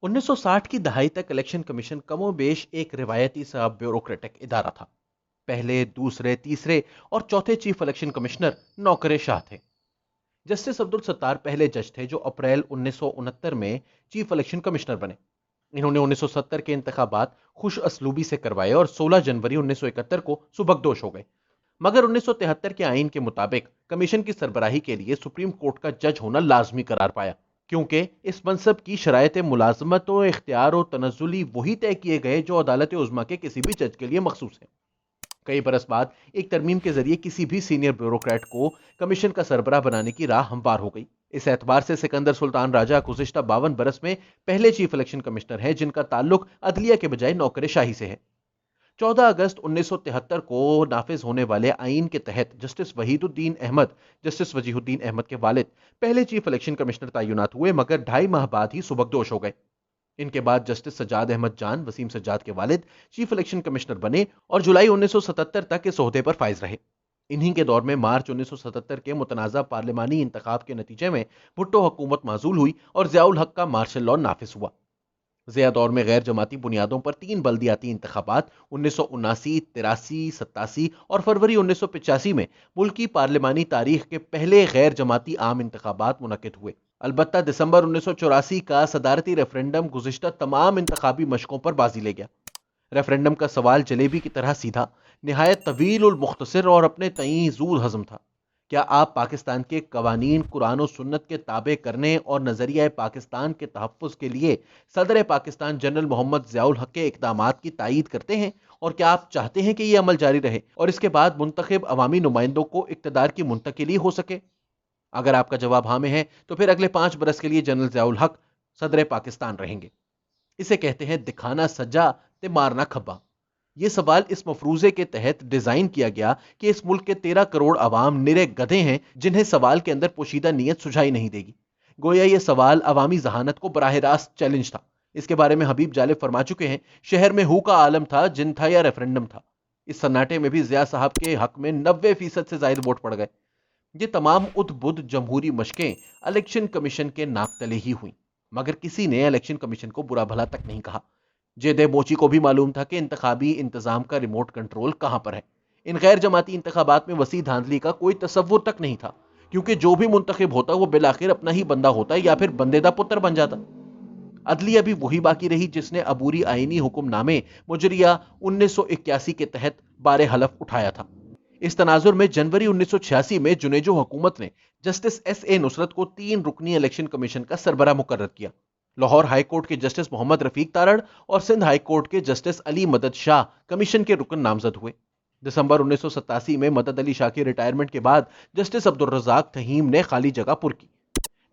1960 की दहाई तक इलेक्शन कमीशन कमोबेश एक रिवायती सा ब्यूरोक्रेटिक इदारा था। पहले, दूसरे, तीसरे और चौथे चीफ इलेक्शन कमिश्नर नौकरे शाह थे। जस्टिस अब्दुल सत्तार पहले जज थे जो अप्रैल 1969 में चीफ इलेक्शन कमिश्नर बने। इन्होंने 1970 के इंतखाबात खुश असलूबी से करवाए और 16 जनवरी 1971 को सुबकदोश हो गए। मगर 1973 के आईन के मुताबिक कमीशन की सरबराही के लिए सुप्रीम कोर्ट का जज होना लाजमी करार पाया, क्योंकि इस मनसब की शरायत मुलाजमत और इख्तियार और तनज़ुली वही तय किए गए जो अदालत उज़्मा के किसी भी जज के लिए मखसूस है। कई बरस बाद एक तरमीम के जरिए किसी भी सीनियर ब्यूरोक्रेट को कमीशन का सरबराह बनाने की राह हमवार हो गई। इस एतबार से सिकंदर सुल्तान राजा गुज़िश्ता 52 बरस में पहले चीफ इलेक्शन कमिश्नर हैं जिनका ताल्लुक अदलिया के बजाय नौकरे शाही से है। 14 अगस्त 1973 को नाफिज होने वाले आईन के तहत जस्टिस वजीहुद्दीन अहमद के वालिद पहले चीफ इलेक्शन कमिश्नर तैनात हुए, मगर 2.5 माह बाद ही सुबकदोश हो गए। इनके बाद जस्टिस सज्जाद अहमद जान, वसीम सज्जाद के वालिद, चीफ इलेक्शन कमिश्नर बने और जुलाई 1977 तक इस ओहदे पर फाइज रहे। इन्हीं के दौर में मार्च 1977 के मुतनाज़ा पार्लिमानी इंतखाब के नतीजे में भुट्टो हुकूमत माजूल हुई और ज़ियाउल हक का मार्शल लॉ नाफिज हुआ। ज़िया दौर में गैर जमाती बुनियादों पर 3 बल्दियाती इंतखाबात 1979, 83, 87 और फरवरी 1985 में मुल्की पार्लिमानी तारीख के पहले गैर जमाती आम इंतखाबात मुनक्किद हुए। अलबत्ता दिसंबर 1984 का सदारती रेफरेंडम गुज़िश्ता तमाम इंतखाबी मशकों पर बाजी ले गया। रेफरेंडम का सवाल जलेबी की तरह सीधा, निहायत तवील और मुख्तसर और अपने तईं ज़ूद हज़म था। क्या आप पाकिस्तान के कवानीन कुरान और सुन्नत के ताबे करने और नजरिया पाकिस्तान के तहफ़्फ़ुज़ के लिए सदर पाकिस्तान जनरल मोहम्मद ज़ियाउल हक के इक़दामात की तायीद करते हैं, और क्या आप चाहते हैं कि यह अमल जारी रहे और इसके बाद मुंतखब अवामी नुमाइंदों को इक़्तिदार की मुंतकिली हो सके? अगर आपका जवाब हाँ में है तो फिर अगले 5 बरस के लिए जनरल ज़ियाउल हक सदर पाकिस्तान रहेंगे। इसे कहते हैं दिखाना सज्जा ते मारना खब्बा। यह सवाल इस मफरूजे के तहत डिजाइन किया गया कि इस मुल्क के 13 करोड़ अवाम निरे गधे हैं जिन्हें सवाल के अंदर पोशीदा नीयत सुझाई नहीं देगी। गोया यह सवाल अवामी जहानत को बराह रास्त चैलेंज था। इसके बारे में हबीब जालिब फरमा चुके हैं, शहर में हु का आलम था, जिन था या रेफरेंडम था। इस सन्नाटे में भी ज़िया साहब के हक में 90% से ज्यादा वोट पड़ गए। ये तमाम उद्बुद्ध जमहूरी मशकें इलेक्शन कमीशन के नाक तले ही हुई, मगर किसी ने इलेक्शन कमीशन को बुरा भला तक नहीं कहा। जेदे मोची को भी मालूम था कि इंतखाबी इंतजाम का रिमोट कंट्रोल कहां पर है। इन गैर जमाती इंतखाबात में वसी धांधली का कोई तसव्वुर तक नहीं था, क्योंकि जो भी मुंतखब होता वो बिलाखिर अपना ही बंदा होता या फिर बंदे दा पुत्र बन जाता। अदलिया भी वही बाकी रही जिसने अबूरी आईनी हुक्मनामे मुजरिया 1981 के तहत बारे हलफ उठाया था। इस तनाजुर में जनवरी 1986 में जुनेजो हुकूमत ने जस्टिस S.A. नुसरत को 3 रुकनी इलेक्शन कमीशन का सरबरा मुकर्रर किया। लाहौर हाई कोर्ट के जस्टिस मोहम्मद रफीक तारड़ और सिंध हाई कोर्ट के जस्टिस अली मदद शाह कमीशन के रुकन नामजद हुए। दिसंबर 1987 में मदद अली शाह की रिटायरमेंट के बाद जस्टिस अब्दुल रज़ाक तहीम ने खाली जगह पुर की।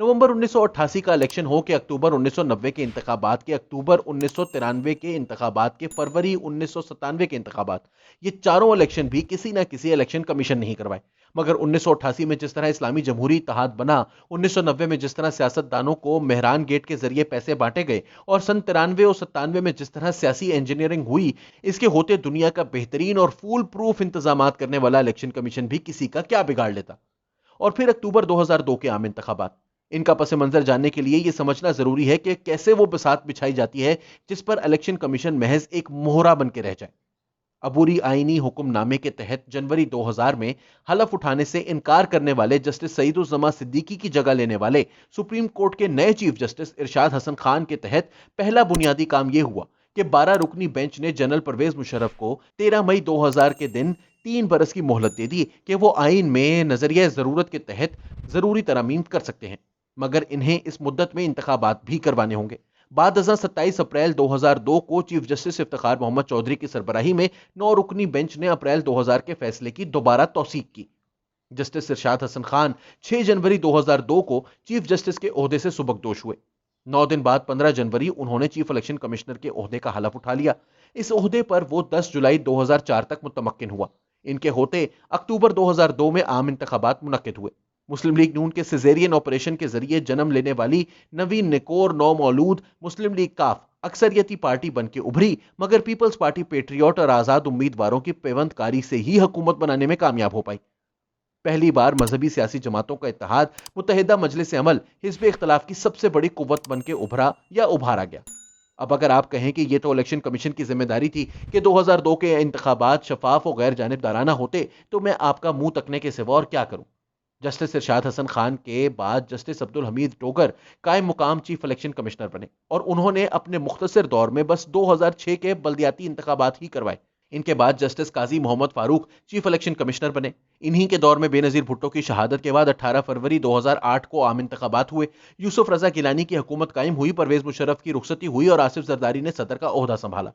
नवंबर 1988 का इलेक्शन हो के अक्टूबर 1990 के इंतखाबात के, अक्टूबर 1993 के इंतखाबात के, फरवरी 1997 के इंतखाबात, ये चारों इलेक्शन भी किसी ना किसी इलेक्शन कमीशन नहीं करवाए। मगर 1988 में जिस तरह इस्लामी जमहूरी इत्तेहाद बना, 1990 में जिस तरह सियासतदानों को मेहरान गेट के जरिए पैसे बांटे गए और सन 93 और 97 में जिस तरह सियासी इंजीनियरिंग हुई, इसके होते दुनिया का बेहतरीन और फूल प्रूफ इंतजाम करने वाला इलेक्शन कमीशन भी किसी का क्या बिगाड़ लेता। और फिर अक्टूबर 2002 के आम इंतखाबात, इनका पस मंजर जानने के लिए यह समझना जरूरी है कि कैसे वो बिसात बिछाई जाती है जिस पर इलेक्शन कमीशन महज एक मोहरा बन के रह जाए। अबूरी आईनी हुक्मनामे के तहत जनवरी 2000 में हलफ उठाने से इनकार करने वाले जस्टिस सईदुज़्ज़मा सिद्दीकी की जगह लेने वाले सुप्रीम कोर्ट के नए चीफ जस्टिस इरशाद हसन खान के तहत पहला बुनियादी काम यह हुआ कि 12 रुकनी बेंच ने जनरल परवेज मुशर्रफ को 13 मई 2000 के दिन 3 बरस की मोहलत दे दी कि वो आइन में नजरिया जरूरत के तहत जरूरी तरमीम कर सकते हैं, मगर इन्हें इस मुद्दत में इंतखाबात भी करवाने होंगे। बाद 27 अप्रैल 2002 को चीफ जस्टिस इफ्तिखार मोहम्मद चौधरी की सरबराही में 9 रुकनी बेंच ने अप्रैल 2000 के फैसले की दोबारा तौसीक की। जस्टिस इरशाद हसन खान 6 जनवरी 2002 को चीफ जस्टिस के ओहदे से सुबकदोश हुए। 9 दिन बाद 15 जनवरी उन्होंने चीफ इलेक्शन कमिश्नर के ओहदे का हलफ उठा लिया। इस ओहदे पर वो 10 जुलाई 2004 तक मुतमक्किन हुआ। इनके होते अक्टूबर 2002 में आम इंतखाबात मुनक्किद हुए। मुस्लिम लीग नून के सिजेरियन ऑपरेशन के जरिए जन्म लेने वाली नवीन निकोर नौ मौलूद मुस्लिम लीग काफ अक्सरियती पार्टी बन के उभरी, मगर पीपल्स पार्टी पेट्रियट और आजाद उम्मीदवारों की पेवंदकारी से ही हुकूमत बनाने में कामयाब हो पाई। पहली बार मजहबी सियासी जमातों का इत्तेहाद मुत्तहिदा मजलिस अमल हिज़्ब इख्तिलाफ की सबसे बड़ी कुव्वत बन के उभरा या उभारा गया। اب اگر آپ کہیں کہ یہ تو الیکشن کمیشن کی ذمہ داری تھی کہ 2002 کے انتخابات شفاف و غیر جانبدارانہ ہوتے، تو میں آپ کا منہ تکنے کے سوا اور کیا کروں؟ جسٹس ارشاد حسن خان کے بعد جسٹس عبدالحمید ٹوگر قائم مقام چیف الیکشن کمشنر بنے، اور انہوں نے اپنے مختصر دور میں بس 2006 کے بلدیاتی انتخابات ہی کروائے۔ ان کے بعد جسٹس قاضی محمد فاروق چیف الیکشن کمشنر بنے۔ انہی کے دور میں بے نظیر بھٹو کی شہادت کے بعد 18 فروری 2008 کو عام انتخابات ہوئے، یوسف رضا گیلانی کی حکومت قائم ہوئی، پرویز مشرف کی رخصتی ہوئی اور آصف زرداری نے صدر کا عہدہ سنبھالا۔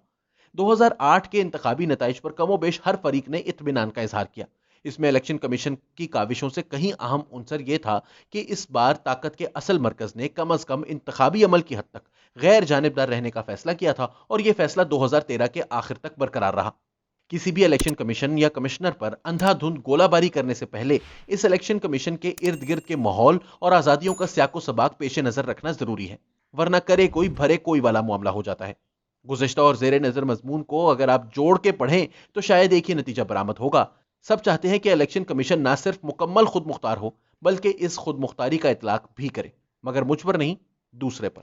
2008 کے انتخابی نتائج پر کم و بیش ہر فریق نے اطمینان کا اظہار کیا۔ اس میں الیکشن کمیشن کی کاوشوں سے کہیں اہم عنصر یہ تھا کہ اس بار طاقت کے اصل مرکز نے کم از کم انتخابی عمل کی حد تک غیر جانبدار رہنے کا فیصلہ کیا تھا، اور یہ فیصلہ 2013 کے آخر تک برقرار رہا۔ کسی بھی الیکشن کمیشن یا کمشنر پر اندھا دھند گولہ باری کرنے سے پہلے اس الیکشن کمیشن کے ارد گرد کے ماحول اور آزادیوں کا سیاق و سباق پیش نظر رکھنا ضروری ہے، ورنہ کرے کوئی بھرے کوئی والا معاملہ ہو جاتا ہے۔ گزشتہ اور زیر نظر مضمون کو اگر آپ جوڑ کے پڑھیں تو شاید ایک ہی نتیجہ برآمد ہوگا۔ سب چاہتے ہیں کہ الیکشن کمیشن نہ صرف مکمل خود مختار ہو، بلکہ اس خود مختاری کا اطلاق بھی کرے، مگر مجھ پر نہیں، دوسرے پر۔